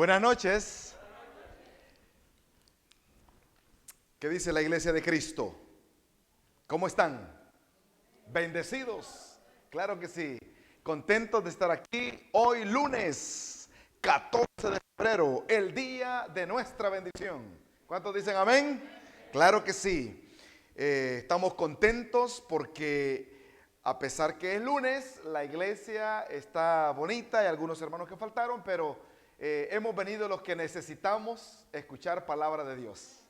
Buenas noches. ¿Qué dice la iglesia de Cristo? ¿Cómo están? ¿Bendecidos? Claro que sí. Contentos de estar aquí hoy lunes 14 de febrero, el día de nuestra bendición. ¿Cuántos dicen amén? Claro que sí. Estamos contentos porque a pesar que es lunes, la iglesia está bonita. Hay algunos hermanos que faltaron, pero hemos venido los que necesitamos escuchar palabra de Dios.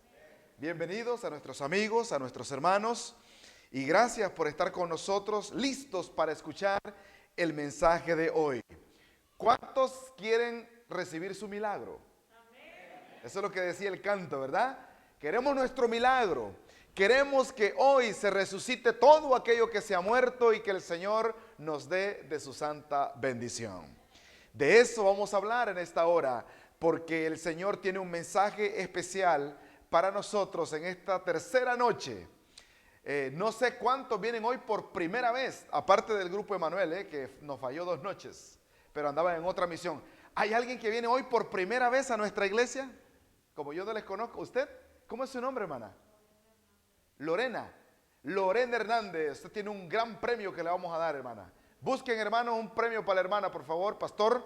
Bienvenidos a nuestros amigos, a nuestros hermanos, y gracias por estar con nosotros, listos para escuchar el mensaje de hoy. ¿Cuántos quieren recibir su milagro? Eso es lo que decía el canto, ¿verdad? Queremos nuestro milagro. Queremos que hoy se resucite todo aquello que se ha muerto y que el Señor nos dé de su santa bendición. De eso vamos a hablar en esta hora, porque el Señor tiene un mensaje especial para nosotros en esta tercera noche. No sé cuántos vienen hoy por primera vez, aparte del grupo Emanuel, que nos falló 2 noches, pero andaba en otra misión. ¿Hay alguien que viene hoy por primera vez a nuestra iglesia? Como yo no les conozco. ¿Usted? ¿Cómo es su nombre, hermana? Lorena. Lorena Hernández. Usted tiene un gran premio que le vamos a dar, hermana. Busquen, hermanos, un premio para la hermana, por favor. Pastor,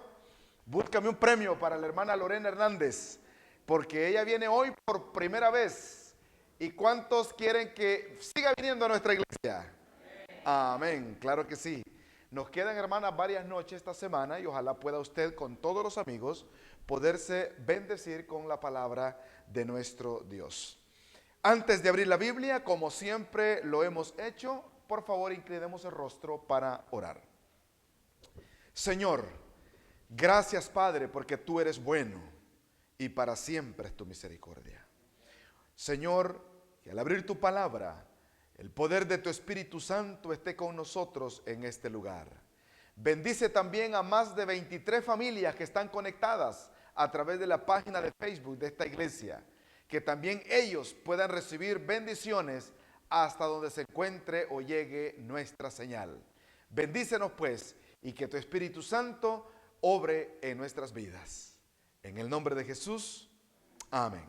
búscame un premio para la hermana Lorena Hernández, porque ella viene hoy por primera vez. ¿Y cuántos quieren que siga viniendo a nuestra iglesia? Amén, claro que sí. Nos quedan, hermanas, varias noches esta semana y ojalá pueda usted con todos los amigos poderse bendecir con la palabra de nuestro Dios. Antes de abrir la Biblia, como siempre lo hemos hecho, por favor inclinemos el rostro para orar. Señor, gracias, Padre, porque tú eres bueno y para siempre es tu misericordia. Señor, que al abrir tu palabra, el poder de tu Espíritu Santo esté con nosotros en este lugar. Bendice también a más de 23 familias que están conectadas a través de la página de Facebook de esta iglesia. Que también ellos puedan recibir bendiciones hasta donde se encuentre o llegue nuestra señal. Bendícenos pues y que tu Espíritu Santo obre en nuestras vidas. En el nombre de Jesús, amén.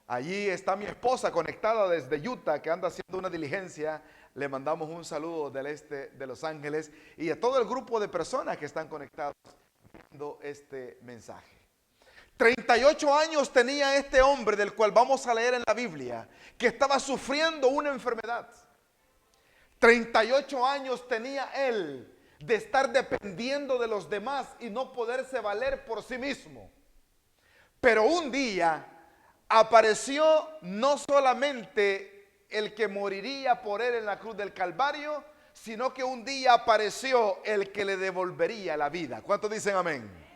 Allí está mi esposa conectada desde Utah, que anda haciendo una diligencia. Le mandamos un saludo del este de Los Ángeles y a todo el grupo de personas que están conectados viendo este mensaje. 38 años tenía este hombre del cual vamos a leer en la Biblia, que estaba sufriendo una enfermedad. 38 años tenía él de estar dependiendo de los demás y no poderse valer por sí mismo. Pero un día apareció no solamente el que moriría por él en la cruz del Calvario, sino que un día apareció el que le devolvería la vida. ¿Cuántos dicen amén?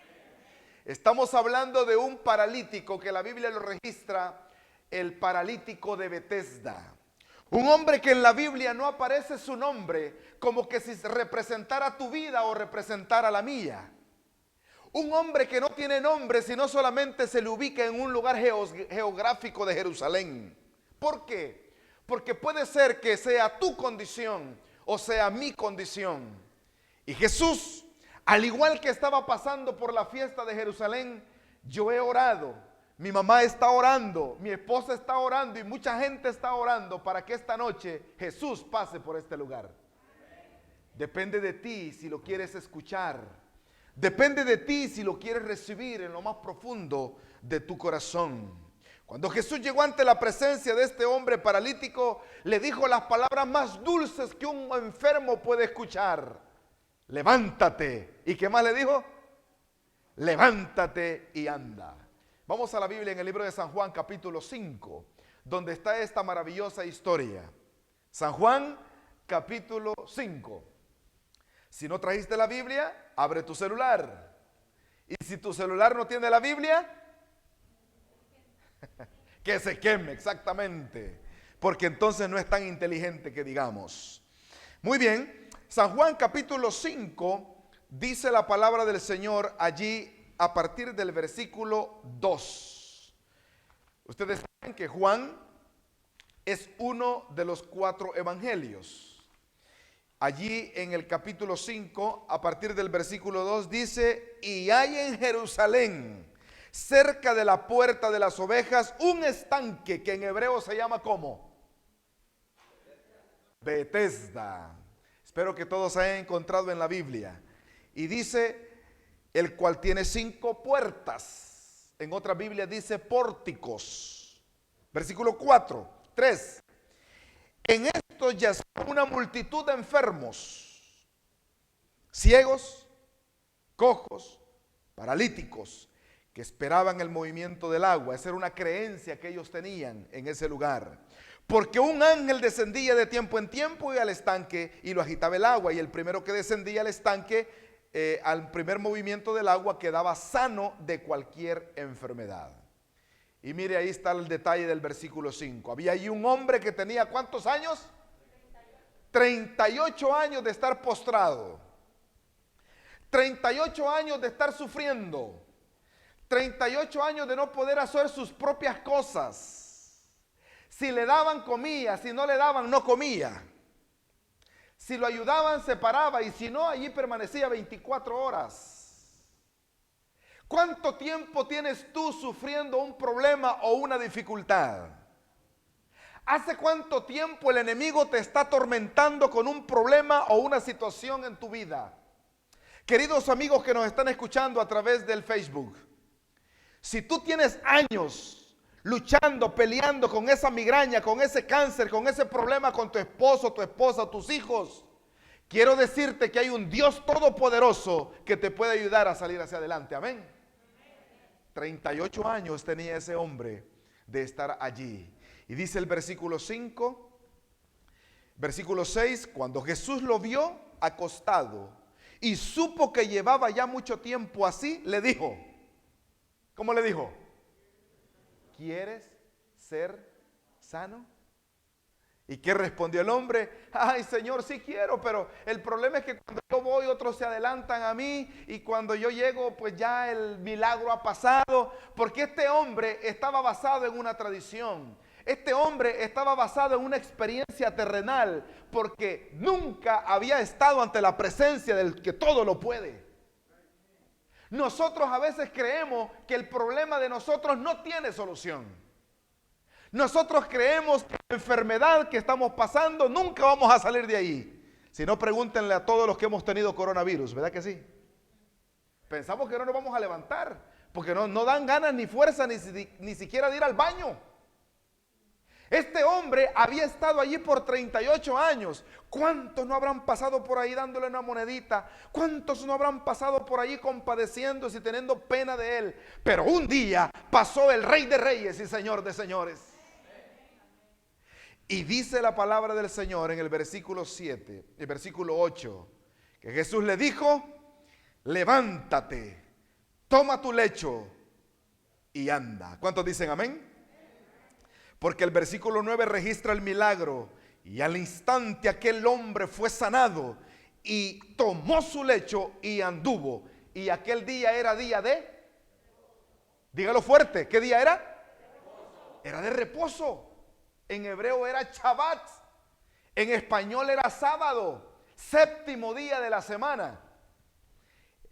Estamos hablando de un paralítico que la Biblia lo registra, el paralítico de Betesda. Un hombre que en la Biblia no aparece su nombre, como que si representara tu vida o representara la mía. Un hombre que no tiene nombre, sino solamente se le ubica en un lugar geográfico de Jerusalén. ¿Por qué? Porque puede ser que sea tu condición o sea mi condición. Y Jesús, al igual que estaba pasando por la fiesta de Jerusalén, yo he orado, mi mamá está orando, mi esposa está orando y mucha gente está orando para que esta noche Jesús pase por este lugar. Depende de ti si lo quieres escuchar. Depende de ti si lo quieres recibir en lo más profundo de tu corazón. Cuando Jesús llegó ante la presencia de este hombre paralítico, le dijo las palabras más dulces que un enfermo puede escuchar. Levántate. ¿Y qué más le dijo? Levántate y anda. Vamos a la Biblia en el libro de San Juan capítulo 5, donde está esta maravillosa historia. San Juan capítulo 5. Si no trajiste la Biblia, abre tu celular. Y si tu celular no tiene la Biblia, que se queme, exactamente. Porque entonces no es tan inteligente que digamos. Muy bien. San Juan capítulo 5 dice la palabra del Señor allí a partir del versículo 2. Ustedes saben que Juan es uno de los 4 evangelios. Allí en el capítulo 5, a partir del versículo 2 dice: y hay en Jerusalén cerca de la puerta de las ovejas, un estanque que en hebreo se llama ¿cómo? Betesda. Espero que todos hayan encontrado en la Biblia. Y dice, el cual tiene 5 puertas. En otra Biblia dice pórticos. Versículo 4, 3. En esto yacía una multitud de enfermos, ciegos, cojos, paralíticos, que esperaban el movimiento del agua. Esa era una creencia que ellos tenían en ese lugar. Porque un ángel descendía de tiempo en tiempo y al estanque y lo agitaba el agua. Y el primero que descendía al estanque, al primer movimiento del agua, quedaba sano de cualquier enfermedad. Y mire, ahí está el detalle del versículo 5. Había allí un hombre que tenía ¿cuántos años? 38 años de estar postrado. 38 años de estar sufriendo. 38 años de no poder hacer sus propias cosas. Si le daban, comía. Si no le daban, no comía. Si lo ayudaban, se paraba. Y si no, allí permanecía 24 horas. ¿Cuánto tiempo tienes tú sufriendo un problema o una dificultad? ¿Hace cuánto tiempo el enemigo te está atormentando con un problema o una situación en tu vida? Queridos amigos que nos están escuchando a través del Facebook, si tú tienes años luchando, peleando con esa migraña, con ese cáncer, con ese problema con tu esposo, tu esposa, tus hijos, quiero decirte que hay un Dios todopoderoso que te puede ayudar a salir hacia adelante. Amén. 38 años tenía ese hombre de estar allí. Y dice el versículo 5, versículo 6, cuando Jesús lo vio acostado y supo que llevaba ya mucho tiempo así, le dijo, ¿cómo le dijo? ¿Quieres ser sano? ¿Y qué respondió el hombre? Ay, Señor, sí quiero, pero el problema es que cuando yo voy, otros se adelantan a mí, y cuando yo llego, pues ya el milagro ha pasado. Porque este hombre estaba basado en una tradición. Este hombre estaba basado en una experiencia terrenal, porque nunca había estado ante la presencia del que todo lo puede. Nosotros a veces creemos que el problema de nosotros no tiene solución. Nosotros creemos que la enfermedad que estamos pasando nunca vamos a salir de ahí. Si no, pregúntenle a todos los que hemos tenido coronavirus, ¿verdad que sí? Pensamos que no nos vamos a levantar, porque no dan ganas ni fuerza ni siquiera de ir al baño. Este hombre había estado allí por 38 años. ¿Cuántos no habrán pasado por ahí dándole una monedita? ¿Cuántos no habrán pasado por ahí compadeciéndose y teniendo pena de él? Pero un día pasó el Rey de Reyes y Señor de Señores. Y dice la palabra del Señor en el versículo 7, el versículo 8, que Jesús le dijo, levántate, toma tu lecho y anda. ¿Cuántos dicen amén? Porque el versículo 9 registra el milagro. Y al instante aquel hombre fue sanado y tomó su lecho y anduvo. Y aquel día era día de, dígalo fuerte, ¿qué día era? Era de reposo. En hebreo era Shabbat, en español era sábado, séptimo día de la semana.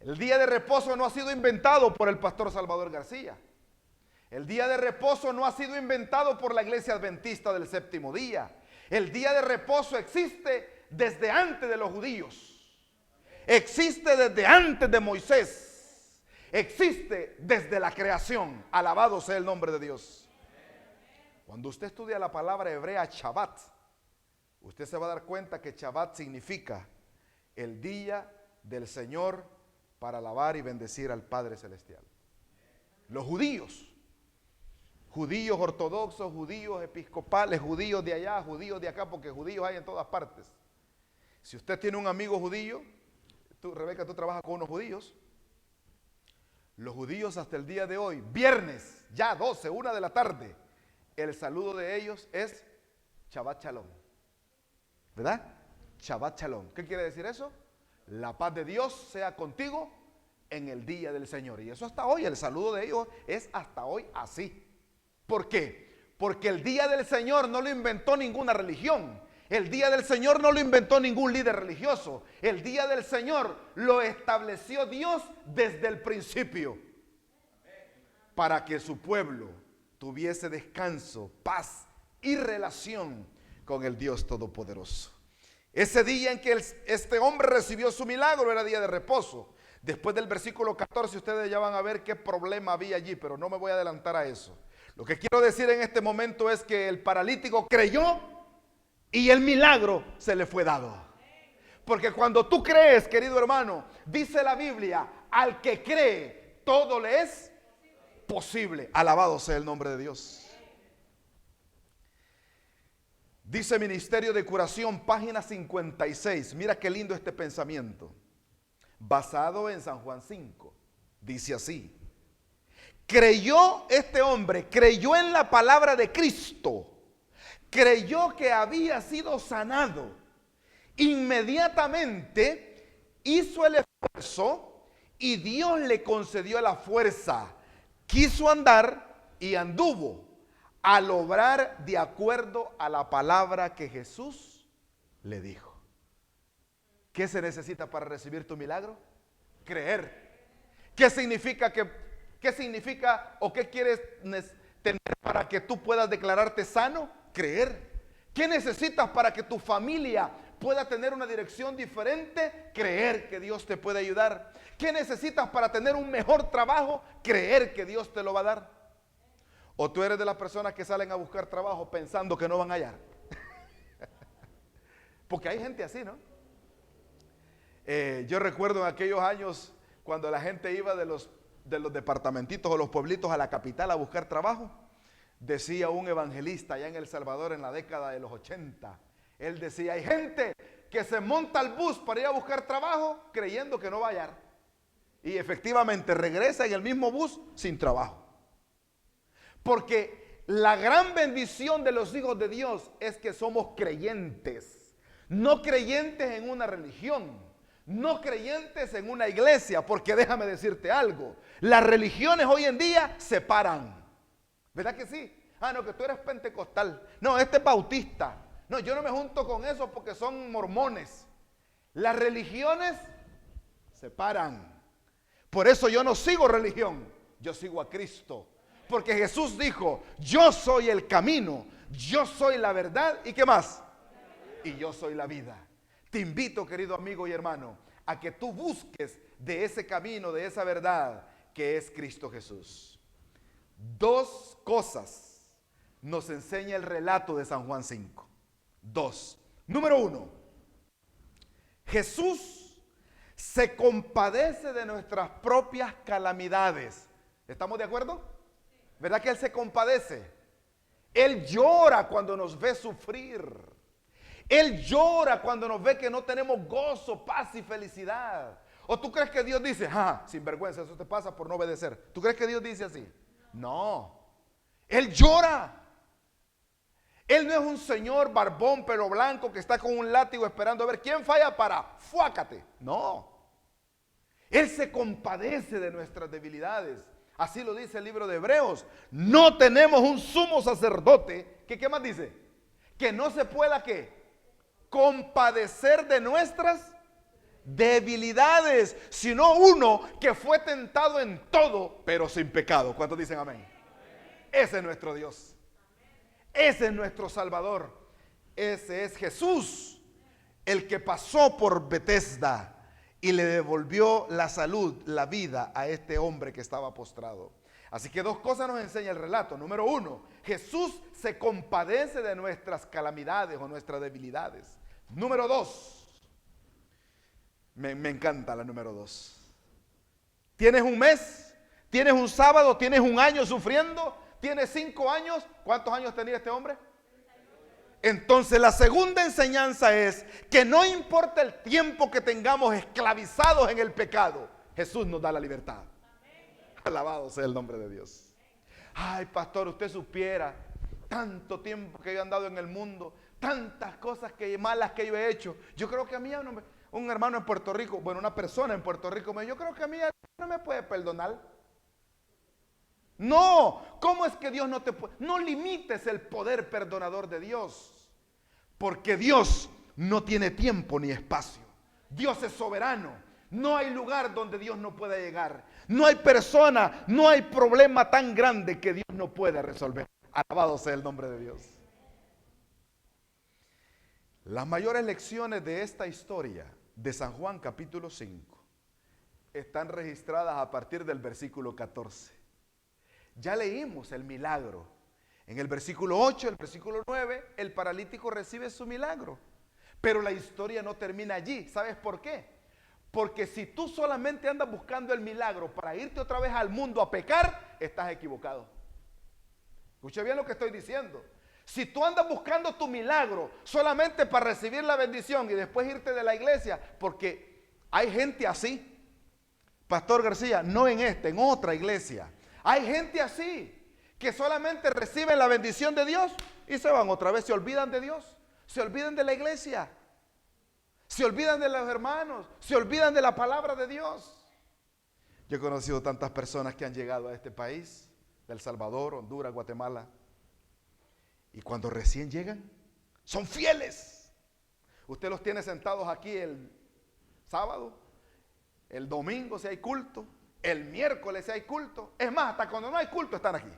El día de reposo no ha sido inventado por el pastor Salvador García. El día de reposo no ha sido inventado por la iglesia adventista del séptimo día. El día de reposo existe desde antes de los judíos. Existe desde antes de Moisés. Existe desde la creación. Alabado sea el nombre de Dios. Cuando usted estudia la palabra hebrea Shabbat, usted se va a dar cuenta que Shabbat significa el día del Señor para alabar y bendecir al Padre Celestial. Los judíos ortodoxos, judíos episcopales, judíos de allá, judíos de acá, porque judíos hay en todas partes. Si usted tiene un amigo judío, Rebeca, tú trabajas con unos judíos. Los judíos hasta el día de hoy, viernes, ya 12, 1 de la tarde, el saludo de ellos es Shabbat Shalom. ¿Verdad? Shabbat Shalom. ¿Qué quiere decir eso? La paz de Dios sea contigo en el día del Señor. Y eso hasta hoy, el saludo de ellos es hasta hoy así. ¿Por qué? Porque el día del Señor no lo inventó ninguna religión. El día del Señor no lo inventó ningún líder religioso. El día del Señor lo estableció Dios desde el principio. para que su pueblo tuviese descanso, paz y relación con el Dios Todopoderoso. Ese día en que este hombre recibió su milagro era día de reposo. Después del versículo 14 ustedes ya van a ver qué problema había allí, pero no me voy a adelantar a eso. Lo que quiero decir en este momento es que el paralítico creyó y el milagro se le fue dado. Porque cuando tú crees, querido hermano, dice la Biblia, al que cree, todo le es posible. Alabado sea el nombre de Dios. Dice Ministerio de Curación, página 56. Mira qué lindo este pensamiento. Basado en San Juan 5. Dice así. Creyó este hombre, creyó en la palabra de Cristo. Creyó que había sido sanado. Inmediatamente hizo el esfuerzo y Dios le concedió la fuerza. Quiso andar y anduvo al obrar de acuerdo a la palabra que Jesús le dijo. ¿Qué se necesita para recibir tu milagro? Creer. ¿Qué significa o qué quieres tener para que tú puedas declararte sano? Creer. ¿Qué necesitas para que tu familia pueda tener una dirección diferente? Creer que Dios te puede ayudar. ¿Qué necesitas para tener un mejor trabajo? Creer que Dios te lo va a dar. ¿O tú eres de las personas que salen a buscar trabajo pensando que no van a hallar? Porque hay gente así, ¿no? Yo recuerdo en aquellos años cuando la gente iba de los departamentitos o los pueblitos a la capital a buscar trabajo. Decía un evangelista allá en El Salvador en la década de los 80. Él decía, hay gente que se monta al bus para ir a buscar trabajo creyendo que no va a hallar. Y efectivamente regresa en el mismo bus sin trabajo. Porque la gran bendición de los hijos de Dios es que somos creyentes. No creyentes en una religión. No creyentes en una iglesia. Porque déjame decirte algo. Las religiones hoy en día separan. ¿Verdad que sí? Ah, no, que tú eres pentecostal. No, este es bautista. No, yo no me junto con eso porque son mormones. Las religiones separan. Por eso yo no sigo religión. Yo sigo a Cristo. Porque Jesús dijo, yo soy el camino, yo soy la verdad, ¿y qué más? Y yo soy la vida. Te invito, querido amigo y hermano, a que tú busques de ese camino, de esa verdad, que es Cristo Jesús. Dos cosas nos enseña el relato de San Juan 5. Dos. Número uno, Jesús se compadece de nuestras propias calamidades. ¿Estamos de acuerdo? ¿Verdad que Él se compadece? Él llora cuando nos ve sufrir. Él llora cuando nos ve que no tenemos gozo, paz y felicidad. ¿O tú crees que Dios dice, sin vergüenza, eso te pasa por no obedecer? ¿Tú crees que Dios dice así? No. Él llora. Él no es un señor barbón, pelo blanco, que está con un látigo esperando a ver quién falla para fuácate. No. Él se compadece de nuestras debilidades. Así lo dice el libro de Hebreos. No tenemos un sumo sacerdote que, ¿qué más dice? Que no se pueda, ¿qué? Compadecer de nuestras debilidades, sino uno que fue tentado en todo, pero sin pecado. ¿Cuántos dicen amén? Ese es nuestro Dios. Ese es nuestro Salvador. Ese es Jesús, el que pasó por Betesda y le devolvió la salud, la vida a este hombre que estaba postrado. Así que dos cosas nos enseña el relato. Número uno, Jesús se compadece de nuestras calamidades o nuestras debilidades. Número dos, me encanta la número dos. ¿Tienes un mes? ¿Tienes un sábado? ¿Tienes un año sufriendo? ¿Tienes 5 años? ¿Cuántos años tenía este hombre? Entonces la segunda enseñanza es que no importa el tiempo que tengamos esclavizados en el pecado, Jesús nos da la libertad. Alabado sea el nombre de Dios. Ay, pastor, usted supiera tanto tiempo que yo he andado en el mundo, tantas cosas malas que yo he hecho. Yo creo que a mí un hermano en Puerto Rico, bueno, una persona en Puerto Rico me dijo, yo creo que a mí no me puede perdonar. No, ¿cómo es que Dios no te puede? No limites el poder perdonador de Dios, porque Dios no tiene tiempo ni espacio. Dios es soberano. No hay lugar donde Dios no pueda llegar. No hay persona, no hay problema tan grande que Dios no pueda resolver. Alabado sea el nombre de Dios. Las mayores lecciones de esta historia de San Juan capítulo 5 están registradas a partir del versículo 14. Ya leímos el milagro. En el versículo 8, el versículo 9, el paralítico recibe su milagro. Pero la historia no termina allí. ¿Sabes por qué? Porque si tú solamente andas buscando el milagro para irte otra vez al mundo a pecar, estás equivocado. Escuche bien lo que estoy diciendo. Si tú andas buscando tu milagro solamente para recibir la bendición y después irte de la iglesia, porque hay gente así, Pastor García, no en esta, en otra iglesia, hay gente así que solamente reciben la bendición de Dios y se van otra vez, se olvidan de Dios, se olvidan de la iglesia, se olvidan de los hermanos, se olvidan de la palabra de Dios. Yo he conocido tantas personas que han llegado a este país, de El Salvador, Honduras, Guatemala, y cuando recién llegan, son fieles. Usted los tiene sentados aquí el sábado, el domingo si hay culto, el miércoles si hay culto. Es más, hasta cuando no hay culto están aquí.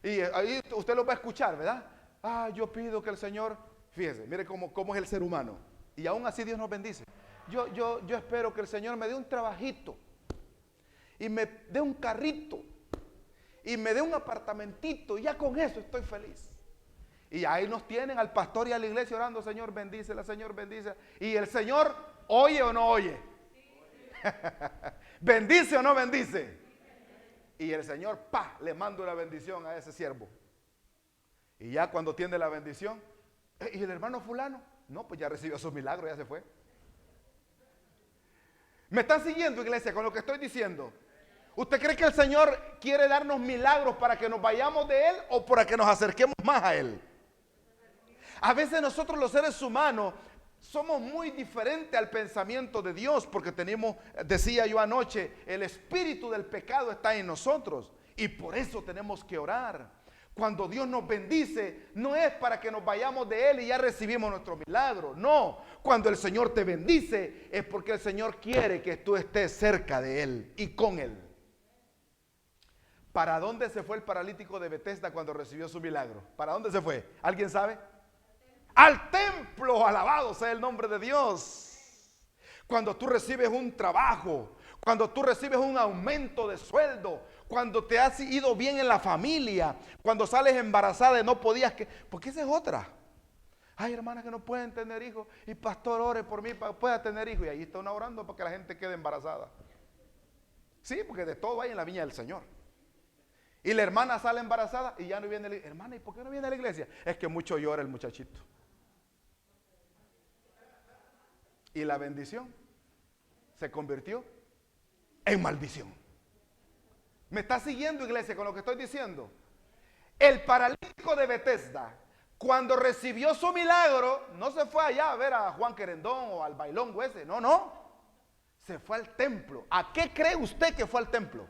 Y ahí usted lo va a escuchar, ¿verdad? Yo pido que el Señor, fíjese, mire cómo es el ser humano. Y aún así Dios nos bendice. Yo espero que el Señor me dé un trabajito y me dé un carrito y me dé un apartamentito, y ya con eso estoy feliz. Y ahí nos tienen al pastor y a la iglesia orando, Señor bendícela, Señor bendice. Y el Señor oye o no oye. ¿Bendice o no bendice? Y el Señor, le manda una bendición a ese siervo. Y ya cuando tiene la bendición, ¿y el hermano fulano? No, pues ya recibió su milagro, ya se fue. ¿Me están siguiendo, iglesia, con lo que estoy diciendo? ¿Usted cree que el Señor quiere darnos milagros para que nos vayamos de Él o para que nos acerquemos más a Él? A veces nosotros los seres humanos somos muy diferentes al pensamiento de Dios porque tenemos, decía yo anoche, el espíritu del pecado está en nosotros y por eso tenemos que orar. Cuando Dios nos bendice, no es para que nos vayamos de Él y ya recibimos nuestro milagro. No, cuando el Señor te bendice es porque el Señor quiere que tú estés cerca de Él y con Él. ¿Para dónde se fue el paralítico de Betesda cuando recibió su milagro? ¿Para dónde se fue? ¿Alguien sabe? Al templo, alabado sea el nombre de Dios. Cuando tú recibes un trabajo, cuando tú recibes un aumento de sueldo, cuando te has ido bien en la familia, cuando sales embarazada y no podías que, porque esa es otra. Hay hermanas que no pueden tener hijos y pastor ore por mí para que pueda tener hijos y ahí está uno orando para que la gente quede embarazada. Sí, porque de todo hay en la viña del Señor. Y la hermana sale embarazada y ya no viene a la iglesia. Hermana, ¿y por qué no viene a la iglesia? Es que mucho llora el muchachito. Y la bendición se convirtió en maldición. ¿Me está siguiendo, iglesia, con lo que estoy diciendo? El paralítico de Betesda, cuando recibió su milagro, no se fue allá a ver a Juan Querendón o al bailongo ese. No, no. Se fue al templo. ¿A qué cree usted que fue al templo?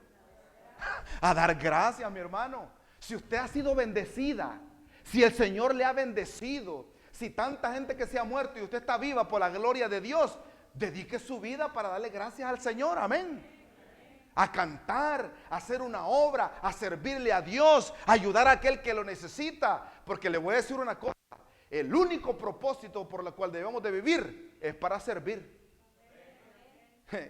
A dar gracias, mi hermano. Si usted ha sido bendecida, si el Señor le ha bendecido, si tanta gente que se ha muerto y usted está viva por la gloria de Dios, dedique su vida para darle gracias al Señor, amén. A cantar, a hacer una obra, a servirle a Dios, a ayudar a aquel que lo necesita. Porque le voy a decir una cosa, el único propósito por el cual debemos de vivir es para servir.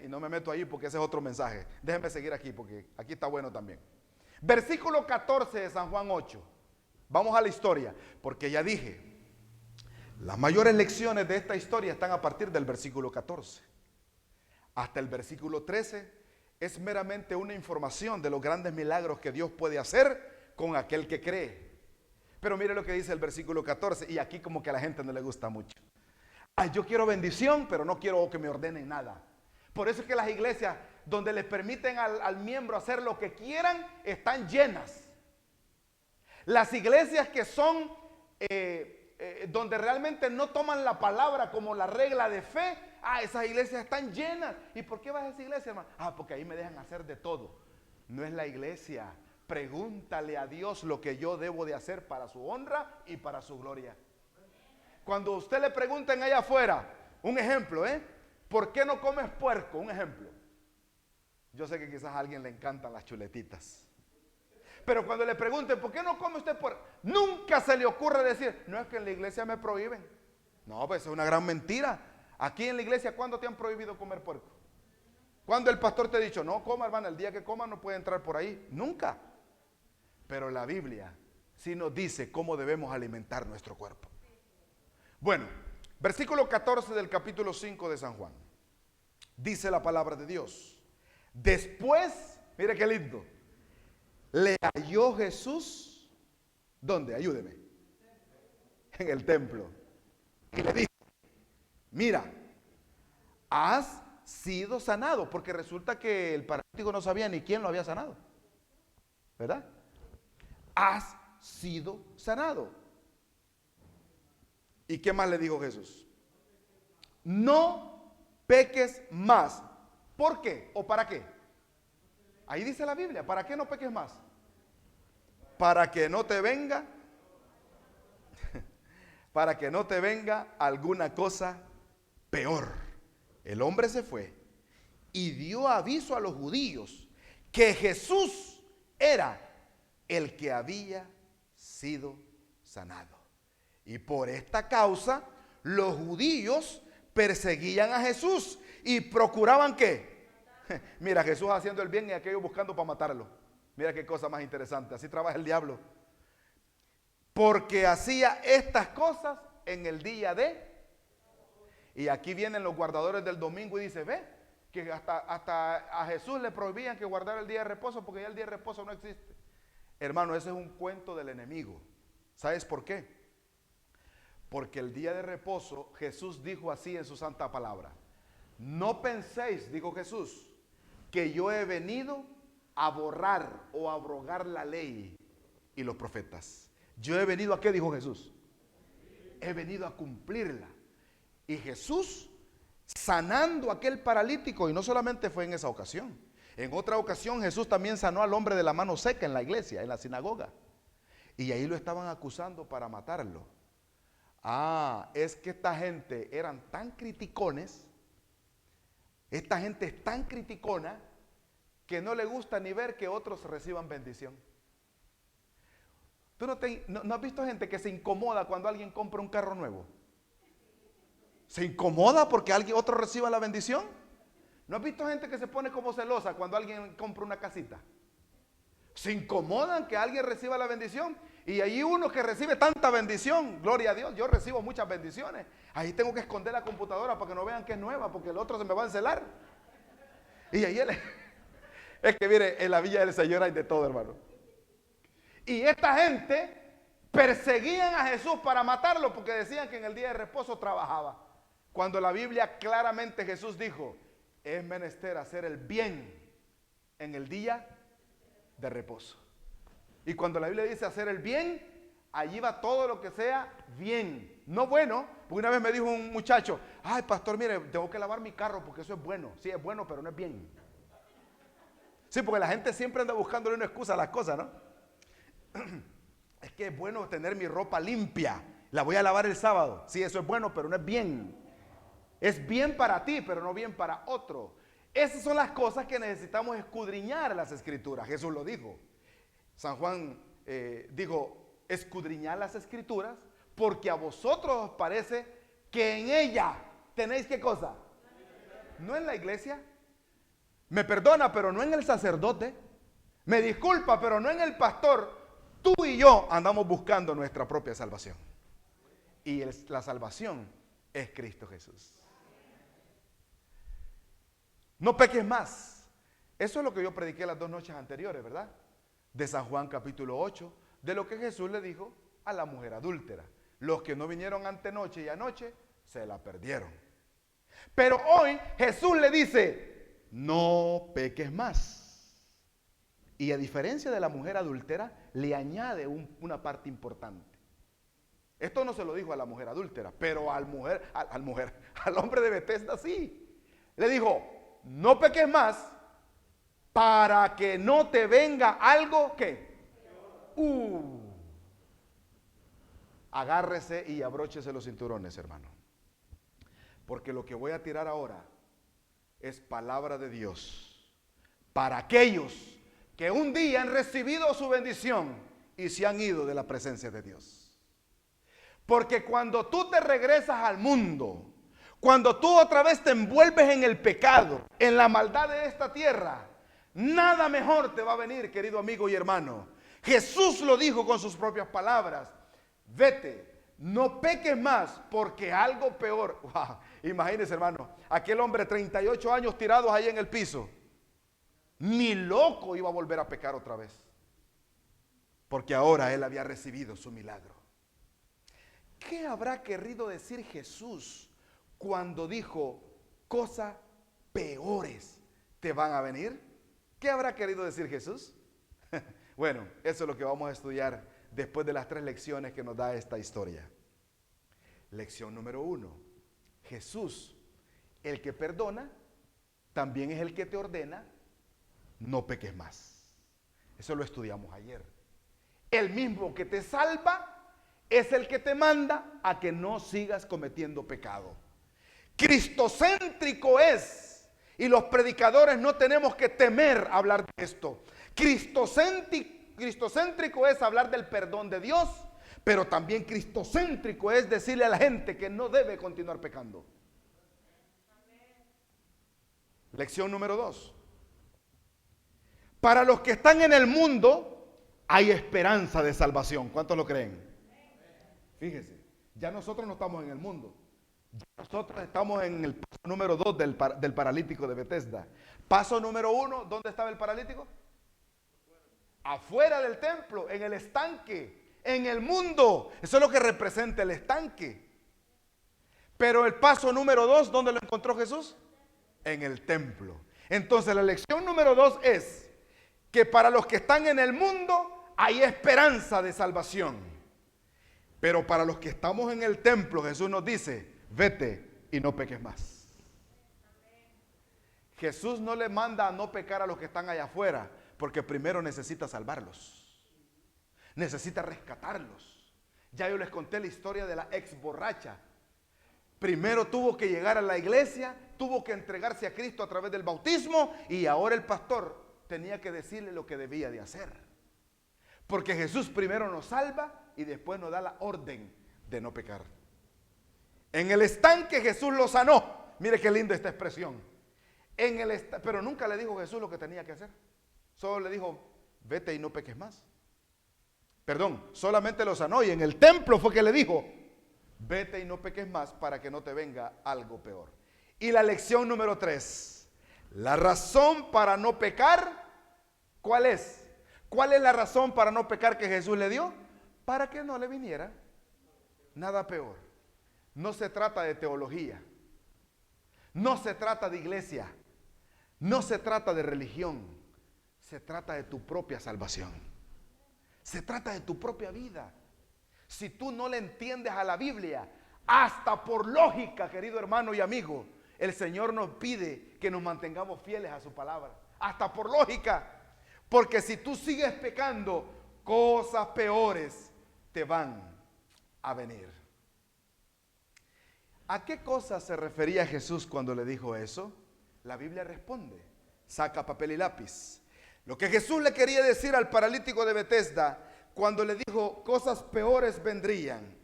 Y no me meto ahí porque ese es otro mensaje. Déjenme seguir aquí porque aquí está bueno también. Versículo 14 de San Juan 8. Vamos a la historia, porque ya dije, las mayores lecciones de esta historia están a partir del versículo 14. Hasta el versículo 13 es meramente una información de los grandes milagros que Dios puede hacer con aquel que cree. Pero mire lo que dice el versículo 14, y aquí como que a la gente no le gusta mucho. Yo quiero bendición, pero no quiero que me ordenen nada. Por eso es que las iglesias donde les permiten al miembro hacer lo que quieran, están llenas. Las iglesias que son donde realmente no toman la palabra como la regla de fe, esas iglesias están llenas. ¿Y por qué vas a esa iglesia, hermano? Porque ahí me dejan hacer de todo. No es la iglesia. Pregúntale a Dios lo que yo debo de hacer para su honra y para su gloria. Cuando usted le pregunten allá afuera, un ejemplo, ¿por qué no comes puerco? Un ejemplo. Yo sé que quizás a alguien le encantan las chuletitas. Pero cuando le pregunten, ¿por qué no come usted puerco? Nunca se le ocurre decir, no, es que en la iglesia me prohíben. No, pues es una gran mentira. Aquí en la iglesia, ¿cuándo te han prohibido comer puerco? ¿Cuándo el pastor te ha dicho, no coma, hermana, el día que coma no puede entrar por ahí? Nunca. Pero la Biblia sí nos dice cómo debemos alimentar nuestro cuerpo. Bueno, versículo 14 del capítulo 5 de San Juan. Dice la palabra de Dios. Después, mire qué lindo, le halló Jesús, ¿dónde? Ayúdeme. En el templo. Y le dijo, mira, has sido sanado, porque resulta que el paralítico no sabía ni quién lo había sanado, ¿verdad? Has sido sanado. ¿Y qué más le dijo Jesús? No peques más. ¿Por qué? ¿O para qué? Ahí dice la Biblia, ¿para qué no peques más? Para que no te venga, para que no te venga alguna cosa peor. El hombre se fue y dio aviso a los judíos que Jesús era el que había sido sanado. Y por esta causa los judíos perseguían a Jesús y procuraban ¿qué? Mira, Jesús haciendo el bien y aquellos buscando para matarlo. Mira qué cosa más interesante, así trabaja el diablo. Porque hacía estas cosas en el día de... Y aquí vienen los guardadores del domingo y dice, ve, que hasta a Jesús le prohibían que guardara el día de reposo porque ya el día de reposo no existe. Hermano, ese es un cuento del enemigo. ¿Sabes por qué? Porque el día de reposo, Jesús dijo así en su santa palabra. No penséis, dijo Jesús, que yo he venido a borrar o a abrogar la ley y los profetas. Yo he venido a ¿qué dijo Jesús? He venido a cumplirla. Y Jesús sanando a aquel paralítico, y no solamente fue en esa ocasión. En otra ocasión Jesús también sanó al hombre de la mano seca en la iglesia, en la sinagoga. Y ahí lo estaban acusando para matarlo. Ah, es que esta gente eran tan criticones, esta gente es tan criticona que no le gusta ni ver que otros reciban bendición. ¿Tú no has visto gente que se incomoda cuando alguien compra un carro nuevo? ¿Se incomoda porque otro reciba la bendición? ¿No has visto gente que se pone como celosa cuando alguien compra una casita? Se incomodan que alguien reciba la bendición. Y hay uno que recibe tanta bendición, gloria a Dios, yo recibo muchas bendiciones. Ahí tengo que esconder la computadora para que no vean que es nueva, porque el otro se me va a encelar. Y ahí es que mire, en la villa del Señor hay de todo, hermano. Y esta gente perseguían a Jesús para matarlo porque decían que en el día de reposo trabajaba. Cuando la Biblia claramente Jesús dijo, es menester hacer el bien en el día de reposo. Y cuando la Biblia dice hacer el bien, allí va todo lo que sea bien, no bueno. Porque una vez me dijo un muchacho, ay pastor, mire, tengo que lavar mi carro porque eso es bueno. Sí, es bueno, pero no es bien. Sí, porque la gente siempre anda buscándole una excusa a las cosas, ¿no? Es que es bueno tener mi ropa limpia, la voy a lavar el sábado. Sí, eso es bueno, pero no es bien. Es bien para ti, pero no bien para otro. Esas son las cosas que necesitamos escudriñar en las Escrituras. Jesús lo dijo. San Juan dijo, escudriñad las Escrituras porque a vosotros os parece que en ella tenéis ¿qué cosa? No en la iglesia. Me perdona, pero no en el sacerdote. Me disculpa, pero no en el pastor. Tú y yo andamos buscando nuestra propia salvación. Y la salvación es Cristo Jesús. No peques más. Eso es lo que yo prediqué las 2 noches anteriores, ¿verdad? De San Juan capítulo 8, de lo que Jesús le dijo a la mujer adúltera. Los que no vinieron antenoche y anoche se la perdieron. Pero hoy Jesús le dice, no peques más. Y a diferencia de la mujer adúltera, le añade una parte importante. Esto no se lo dijo a la mujer adúltera, pero al hombre de Betesda sí. Le dijo, no peques más para que no te venga algo que... agárrese y abróchese los cinturones, hermano. Porque lo que voy a tirar ahora es palabra de Dios para aquellos que un día han recibido su bendición y se han ido de la presencia de Dios. Porque cuando tú te regresas al mundo, cuando tú otra vez te envuelves en el pecado, en la maldad de esta tierra, nada mejor te va a venir, querido amigo y hermano. Jesús lo dijo con sus propias palabras: vete, no peques más, porque algo peor. Wow, imagínese, hermano, aquel hombre 38 años tirados ahí en el piso, ni loco iba a volver a pecar otra vez, porque ahora él había recibido su milagro. ¿Qué habrá querido decir Jesús cuando dijo cosas peores te van a venir? ¿Qué habrá querido decir Jesús? Bueno, eso es lo que vamos a estudiar después de las 3 lecciones que nos da esta historia. Lección número 1. Jesús, el que perdona, también es el que te ordena: no peques más. Eso lo estudiamos ayer. El mismo que te salva es el que te manda a que no sigas cometiendo pecado. Cristocéntrico es, y los predicadores no tenemos que temer hablar de esto. Cristocéntrico es hablar del perdón de Dios, pero también cristocéntrico es decirle a la gente que no debe continuar pecando. Lección número 2. Para los que están en el mundo hay esperanza de salvación. ¿Cuántos lo creen? Fíjese, ya nosotros no estamos en el mundo. Ya nosotros estamos en el paso número 2 del paralítico de Betesda. Paso número 1, ¿dónde estaba el paralítico? Afuera del templo, en el estanque, en el mundo. Eso es lo que representa el estanque. Pero el paso número 2, ¿dónde lo encontró Jesús? En el templo. Entonces la lección número 2 es que para los que están en el mundo hay esperanza de salvación. Pero para los que estamos en el templo, Jesús nos dice: vete y no peques más. Jesús no le manda a no pecar a los que están allá afuera, porque primero necesita salvarlos, necesita rescatarlos. Ya yo les conté la historia de la ex borracha. Primero tuvo que llegar a la iglesia, tuvo que entregarse a Cristo a través del bautismo, y ahora el pastor tenía que decirle lo que debía de hacer. Porque Jesús primero nos salva y después nos da la orden de no pecar. En el estanque Jesús lo sanó. Mire qué linda esta expresión. Pero nunca le dijo Jesús lo que tenía que hacer. Solo le dijo: vete y no peques más. Perdón, solamente lo sanó, y en el templo fue que le dijo: vete y no peques más para que no te venga algo peor. Y la lección número 3. La razón para no pecar, ¿cuál es? ¿Cuál es la razón para no pecar que Jesús le dio? Para que no le viniera nada peor. No se trata de teología, no se trata de iglesia, no se trata de religión, se trata de tu propia salvación, se trata de tu propia vida. Si tú no le entiendes a la Biblia, hasta por lógica, querido hermano y amigo, el Señor nos pide que nos mantengamos fieles a su palabra, hasta por lógica, porque si tú sigues pecando, cosas peores te van a venir. ¿A qué cosas se refería Jesús cuando le dijo eso? La Biblia responde. Saca papel y lápiz. Lo que Jesús le quería decir al paralítico de Betesda cuando le dijo cosas peores vendrían,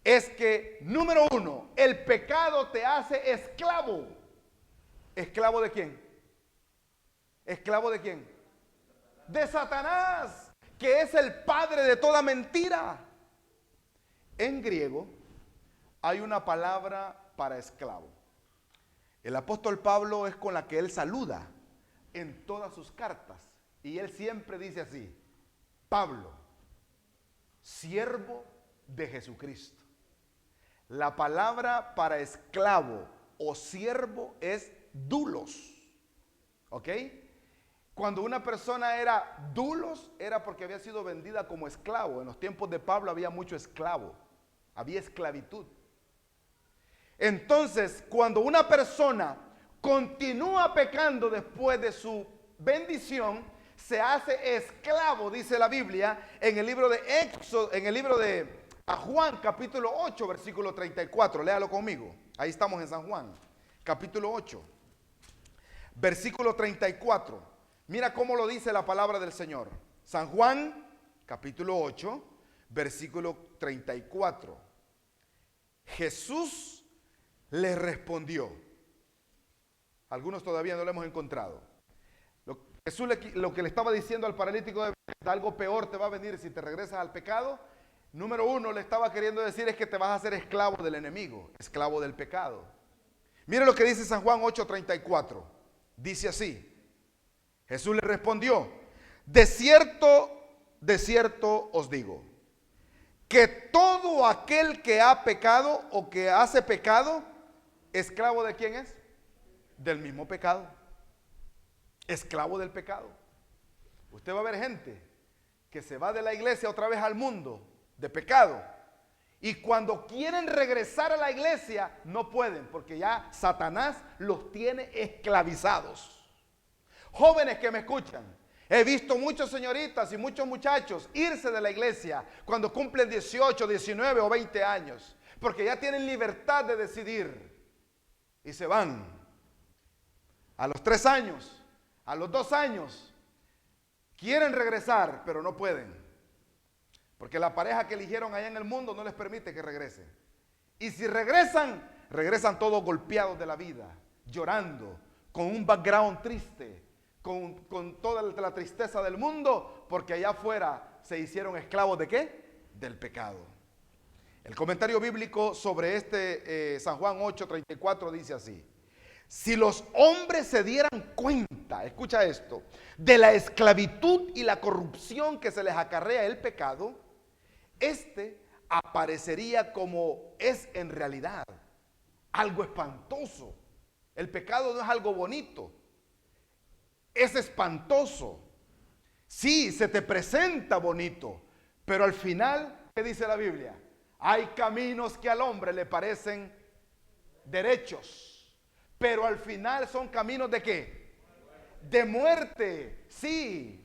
es que, número 1, el pecado te hace esclavo. ¿Esclavo de quién? ¿Esclavo de quién? De Satanás, que es el padre de toda mentira. En griego hay una palabra para esclavo. El apóstol Pablo es con la que él saluda en todas sus cartas, y él siempre dice así: Pablo, siervo de Jesucristo. La palabra para esclavo o siervo es doulos. ¿Ok? Cuando una persona era doulos, era porque había sido vendida como esclavo. En los tiempos de Pablo había mucho esclavo, había esclavitud. Entonces, cuando una persona continúa pecando después de su bendición, se hace esclavo, dice la Biblia, en el libro de Éxodo, en el libro de a Juan capítulo 8, versículo 34. Léalo conmigo. Ahí estamos en San Juan, capítulo 8, versículo 34. Mira cómo lo dice la palabra del Señor. San Juan, capítulo 8, versículo 34. Jesús le respondió. Algunos todavía no lo hemos encontrado. Jesús lo que le estaba diciendo al paralítico de Bethesda, algo peor te va a venir si te regresas al pecado. Número uno, le estaba queriendo decir es que te vas a hacer esclavo del enemigo, esclavo del pecado. Mire lo que dice San Juan 8:34. Dice así. Jesús le respondió: de cierto os digo, que todo aquel que ha pecado o que hace pecado, ¿esclavo de quién es? Del mismo pecado. Esclavo del pecado. Usted va a ver gente que se va de la iglesia otra vez al mundo de pecado, y cuando quieren regresar a la iglesia no pueden, porque ya Satanás los tiene esclavizados. Jóvenes que me escuchan, he visto muchas señoritas y muchos muchachos irse de la iglesia cuando cumplen 18, 19 o 20 años, porque ya tienen libertad de decidir y se van. A los 3 años, a los 2 años, quieren regresar, pero no pueden. Porque la pareja que eligieron allá en el mundo no les permite que regresen. Y si regresan, regresan todos golpeados de la vida, llorando, con un background triste, con toda la tristeza del mundo, porque allá afuera se hicieron esclavos ¿de qué? Del pecado. El comentario bíblico sobre San Juan 8:34 dice así: si los hombres se dieran cuenta, escucha esto, de la esclavitud y la corrupción que se les acarrea el pecado, aparecería como es en realidad, algo espantoso. El pecado no es algo bonito, es espantoso. Sí, se te presenta bonito, pero al final, ¿qué dice la Biblia? Hay caminos que al hombre le parecen derechos, pero al final son caminos ¿de qué? De muerte. Sí,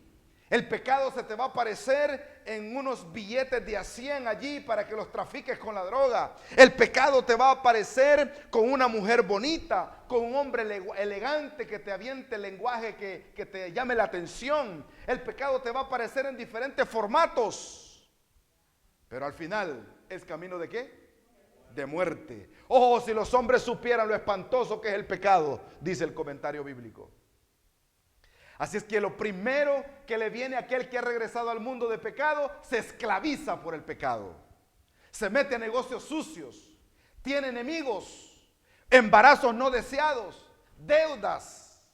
el pecado se te va a aparecer en unos billetes de a 100 allí para que los trafiques con la droga. El pecado te va a aparecer con una mujer bonita, con un hombre elegante que te aviente el lenguaje que te llame la atención. El pecado te va a aparecer en diferentes formatos, pero al final es camino ¿de qué? De muerte. Oh, si los hombres supieran lo espantoso que es el pecado, dice el comentario bíblico. Así es que lo primero que le viene a aquel que ha regresado al mundo de pecado, se esclaviza por el pecado. Se mete a negocios sucios, tiene enemigos, embarazos no deseados, deudas,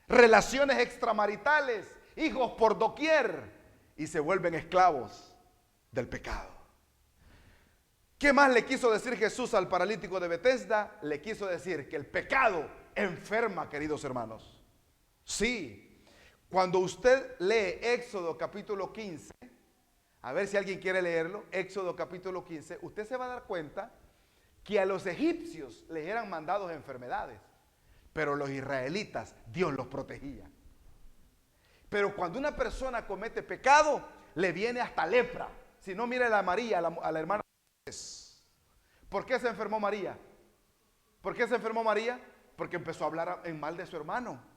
relaciones extramaritales, hijos por doquier, y se vuelven esclavos del pecado. ¿Qué más le quiso decir Jesús al paralítico de Bethesda? Le quiso decir que el pecado enferma, queridos hermanos. Sí, cuando usted lee Éxodo capítulo 15, a ver si alguien quiere leerlo, Éxodo capítulo 15, usted se va a dar cuenta que a los egipcios les eran mandados enfermedades, pero los israelitas, Dios los protegía. Pero cuando una persona comete pecado, le viene hasta lepra. Si no, mire a María, a la hermana. ¿Por qué se enfermó María? ¿Por qué se enfermó María? Porque empezó a hablar en mal de su hermano.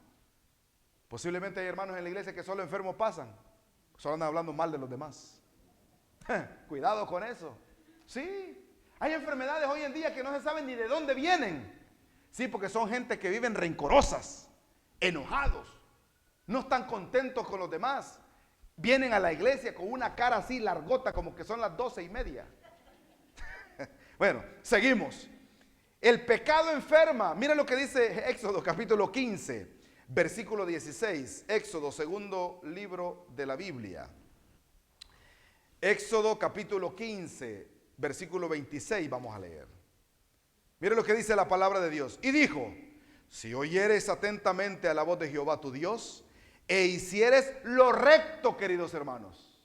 Posiblemente hay hermanos en la iglesia que solo enfermos pasan, solo andan hablando mal de los demás. Cuidado con eso. Sí, hay enfermedades hoy en día que no se saben ni de dónde vienen. Sí, porque son gente que viven rencorosas, enojados, no están contentos con los demás. Vienen a la iglesia con una cara así largota, como que son las 12:30. Bueno, seguimos. El pecado enferma. Miren lo que dice Éxodo capítulo 15, versículo 16. Éxodo, segundo libro de la Biblia. Éxodo capítulo 15, versículo 26, vamos a leer. Mire lo que dice la palabra de Dios. Y dijo: si oyeres atentamente a la voz de Jehová tu Dios, e hicieres lo recto, queridos hermanos,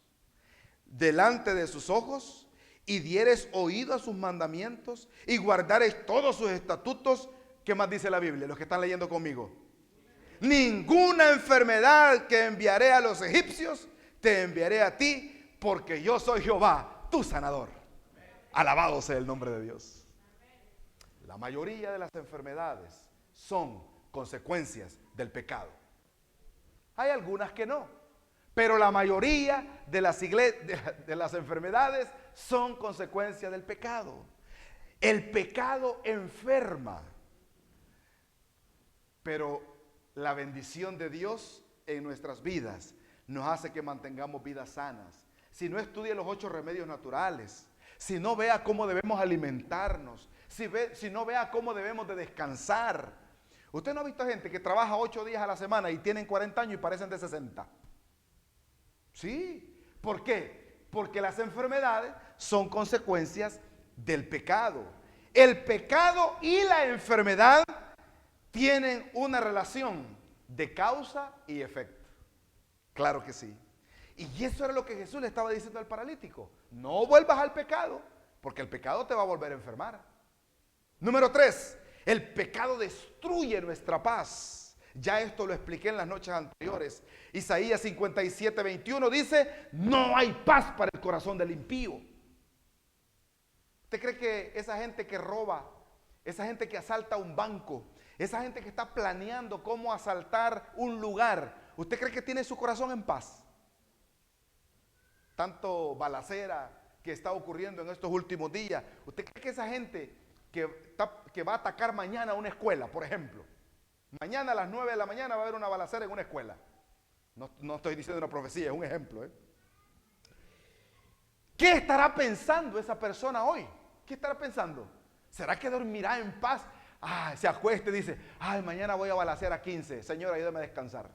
delante de sus ojos, y dieres oído a sus mandamientos, y guardares todos sus estatutos. ¿Qué más dice la Biblia? Los que están leyendo conmigo. Ninguna enfermedad que enviaré a los egipcios, te enviaré a ti, porque yo soy Jehová, tu sanador. Alabado sea el nombre de Dios. La mayoría de las enfermedades son consecuencias del pecado. Hay algunas que no, pero la mayoría de las enfermedades son consecuencias del pecado. El pecado enferma, pero la bendición de Dios en nuestras vidas nos hace que mantengamos vidas sanas. Si no estudie los 8 remedios naturales, si no vea cómo debemos alimentarnos, si no vea cómo debemos de descansar. Usted no ha visto gente que trabaja 8 días a la semana y tienen 40 años y parecen de 60. Sí, ¿por qué? Porque las enfermedades son consecuencias del pecado. El pecado y la enfermedad tienen una relación de causa y efecto. Claro que sí. Y eso era lo que Jesús le estaba diciendo al paralítico. No vuelvas al pecado, porque el pecado te va a volver a enfermar. Número 3, el pecado destruye nuestra paz. Ya esto lo expliqué en las noches anteriores. Isaías 57:21 dice, no hay paz para el corazón del impío. ¿Usted cree que esa gente que roba, esa gente que asalta un banco, esa gente que está planeando cómo asaltar un lugar, usted cree que tiene su corazón en paz? Tanto balacera que está ocurriendo en estos últimos días. ¿Usted cree que esa gente que va a atacar mañana una escuela, por ejemplo, mañana a las 9 de la mañana va a haber una balacera en una escuela? No estoy diciendo una profecía, es un ejemplo, ¿eh? ¿Qué estará pensando esa persona hoy? ¿Qué estará pensando? ¿Será que dormirá en paz? Se acuesta y dice, mañana voy a balacear a 15. Señor, ayúdame a descansar.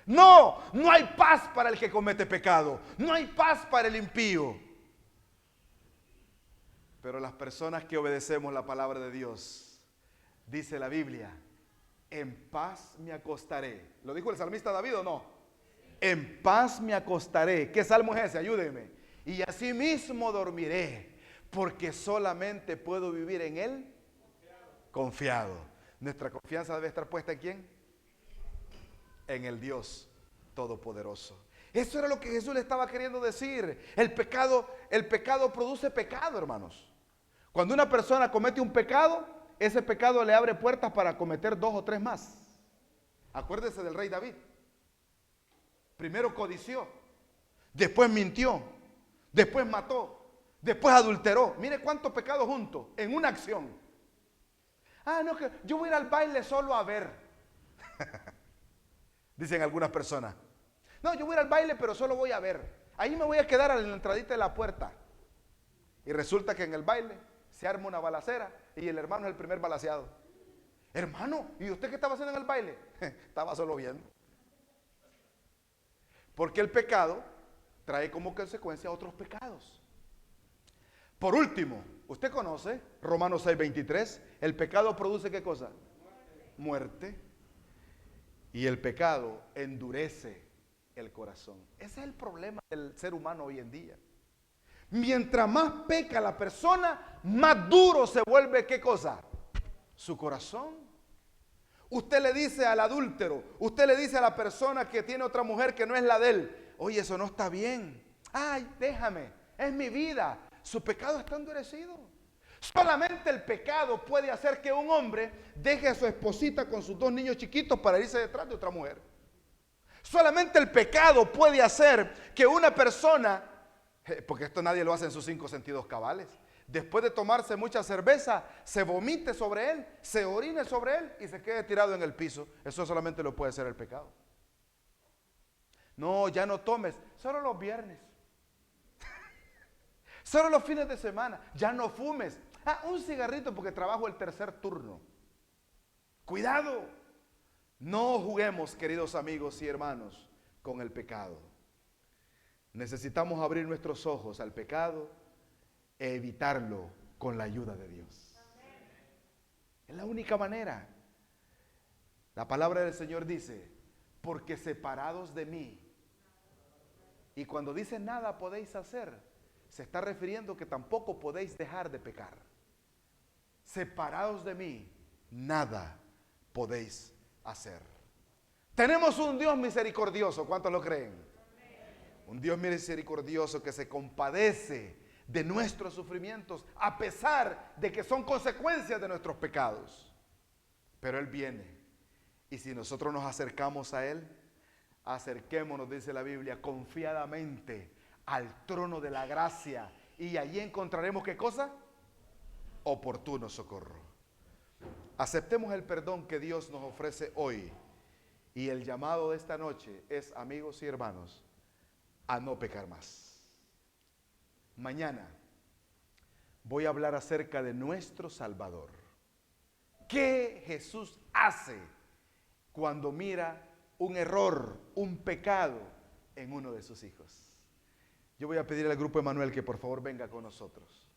No hay paz para el que comete pecado. No hay paz para el impío. Pero las personas que obedecemos la palabra de Dios, dice la Biblia, en paz me acostaré. ¿Lo dijo el salmista David o no? En paz me acostaré. ¿Qué salmo es ese? Ayúdeme. Y asimismo dormiré, porque solamente puedo vivir en Él confiado. Nuestra confianza debe estar puesta ¿en quién? En el Dios Todopoderoso. Eso era lo que Jesús le estaba queriendo decir. El pecado produce pecado, hermanos. Cuando una persona comete un pecado, ese pecado le abre puertas para cometer 2 o 3 más. Acuérdese del rey David. Primero codició, después mintió, después mató, después adulteró. Mire cuántos pecados juntos en una acción. No, que yo voy a ir al baile solo a ver. Dicen algunas personas. No, yo voy a ir al baile pero solo voy a ver. Ahí me voy a quedar a la entradita de la puerta. Y resulta que en el baile se arma una balacera y el hermano es el primer balaceado. Hermano, ¿y usted qué estaba haciendo en el baile? Estaba solo viendo. Porque el pecado trae como consecuencia otros pecados. Por último, usted conoce Romanos 6:23. El pecado produce ¿qué cosa? Muerte. Y el pecado endurece el corazón. Ese es el problema del ser humano hoy en día. Mientras más peca la persona, más duro se vuelve ¿qué cosa? Su corazón. Usted le dice al adúltero, usted le dice a la persona que tiene otra mujer que no es la de él, oye, eso no está bien. Déjame, es mi vida. Su pecado está endurecido. Solamente el pecado puede hacer que un hombre deje a su esposita con sus 2 niños chiquitos para irse detrás de otra mujer. Solamente el pecado puede hacer que una persona, porque esto nadie lo hace en sus 5 sentidos cabales, después de tomarse mucha cerveza, se vomite sobre él, se orine sobre él y se quede tirado en el piso. Eso solamente lo puede hacer el pecado. No, ya no tomes, solo los viernes. Solo los fines de semana, ya no fumes. Un cigarrito porque trabajo el tercer turno. Cuidado. No juguemos, queridos amigos y hermanos, con el pecado. Necesitamos abrir nuestros ojos al pecado e evitarlo con la ayuda de Dios. Es la única manera. La palabra del Señor dice, porque separados de mí. Y cuando dice nada podéis hacer, se está refiriendo que tampoco podéis dejar de pecar. Separados de mí, nada podéis hacer. Tenemos un Dios misericordioso, ¿cuántos lo creen? Un Dios misericordioso que se compadece de nuestros sufrimientos, a pesar de que son consecuencias de nuestros pecados. Pero Él viene. Y si nosotros nos acercamos a Él, acerquémonos, dice la Biblia, confiadamente al trono de la gracia. Y allí encontraremos, ¿qué cosa? Oportuno socorro. Aceptemos el perdón que Dios nos ofrece hoy. Y el llamado de esta noche es, amigos y hermanos, a no pecar más. Mañana voy a hablar acerca de nuestro Salvador. ¿Qué Jesús hace cuando mira un error, un pecado en uno de sus hijos? Yo voy a pedir al grupo Emanuel que por favor venga con nosotros.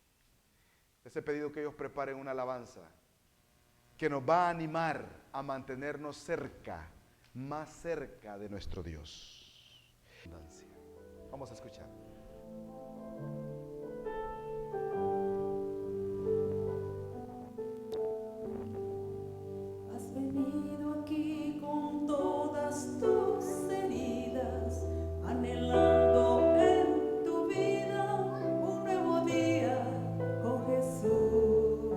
Les he pedido que ellos preparen una alabanza que nos va a animar a mantenernos cerca, más cerca de nuestro Dios. Vamos a escuchar. Has venido aquí con todas tus heridas, anhelando en tu vida un nuevo día con Jesús,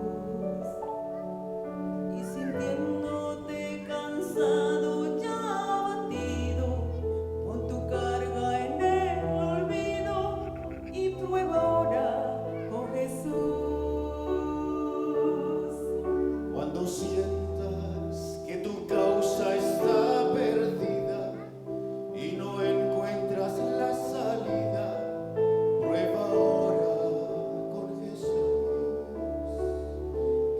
y sintiéndote cansado, ya abatido, con tu carga en el olvido, y prueba ahora con Jesús. Cuando sientas que tu causa está perdida y no encuentras la salida, prueba ahora con Jesús.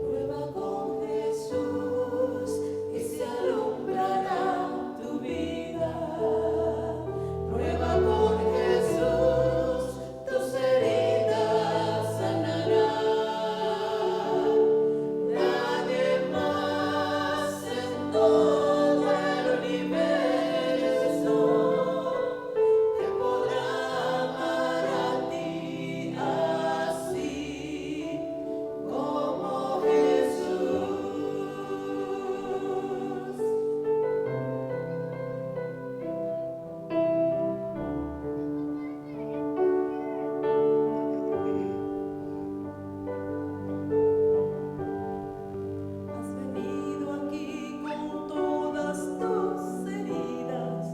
Prueba con Jesús y se alumbrará tu vida. Prueba con Jesús, tus heridas sanarán. Nadie más en todo el universo te podrá amar a ti así como Jesús. Has venido aquí con todas tus heridas,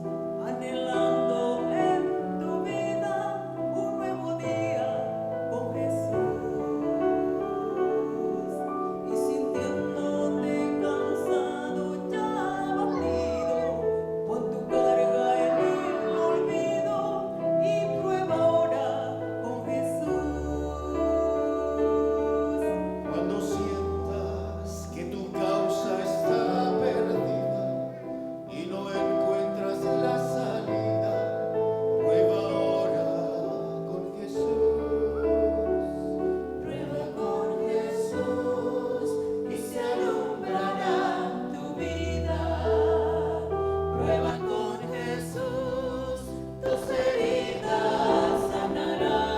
anhelando en tu vida un nuevo día con Jesús, y sintiéndote cansado, ya abatido, pon tu carga en el olvido y prueba ahora con Jesús. Cuando sientas que tu causa está perdida y no encuentras la salida, prueba ahora con Jesús. Prueba con Jesús y se alumbrará tu vida. Prueba con Jesús, tus heridas sanarán.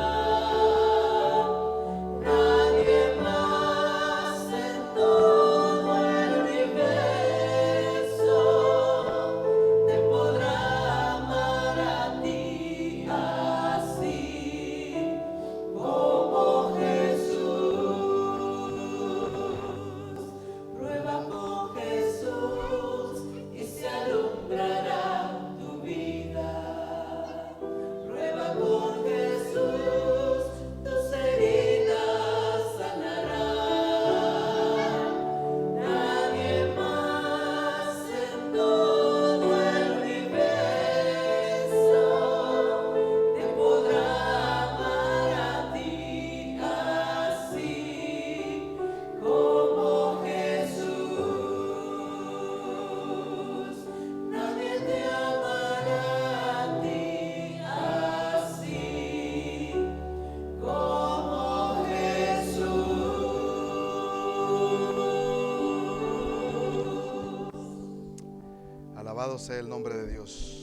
Nadie más en todo el universo te podrá amar a ti así como Jesús. Prueba con Jesús y se alumbrará tu vida. Prueba con Jesús, tus heridas sanarán. Nadie más en todo el universo te podrá amar a ti así como Jesús. Nadie te amará a ti así como Jesús. Alabado sea el nombre de Dios.